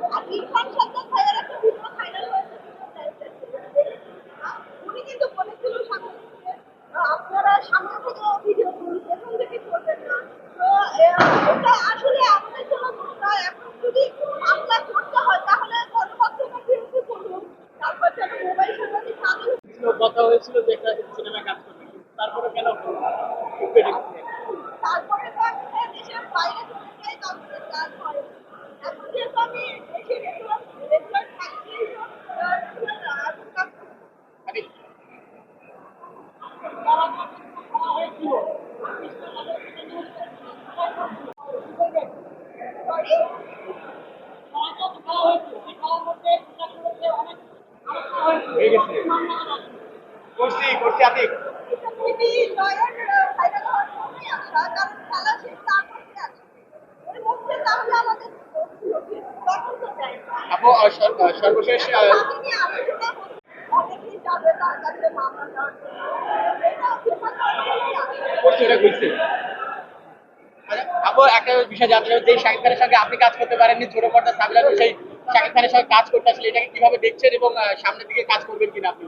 আর ইরফান সাজ্জাদ ভাইয়ের একটা video viral হয়েছে উনি কিন্তু বলেছিল সামনে থেকে আপনারা সামনে থেকে ভিডিও করুন পেছন থেকে করবেন না তো এটা আসলে আমাদের জন্য দোষটা এখন যদি মামলা করতে হয় তাহলে গণমাধ্যমের বিরুদ্ধে করুন তারপর যেন মোবাইল সাংবাদিক তাদের কথা হয়েছিল যে একটা সিনেমা কাজ করবে তারপরে কেন তারপরে তো আমি দেশের বাইরে চলে যাই তারপরে কাজ হয় এখন যেহেতু আমি দেশে রেগুলার থাকতেই তো রেগুলার কাজ মানে সরি হয়ে গেছে করছি আতিক টিভি লয়ার ভাইরাল হওয়ার সময় আসা কারণ খেলা শেষ তারপরে আসে এর মধ্যে তাহলে আমাদের তদন্ত চাই আপু সর্বশেষ বাকি আলোচনা অনেকেই যাবে তার কাছে মামলা দেওয়ার জন্য এটা সেটা তদন্তই আসে করছে এটা কইছে আপু একটা বিষয় জানতে চাই যে শাকিব খানের সঙ্গে আপনি কাজ করতে পারেননি ছোট পর্দা সাবিলার সেই শাকিব খানের সঙ্গে কাজ করতে আসলে এটাকে কিভাবে দেখছেন এবং সামনের দিকে কাজ করবেন কিনা আপনি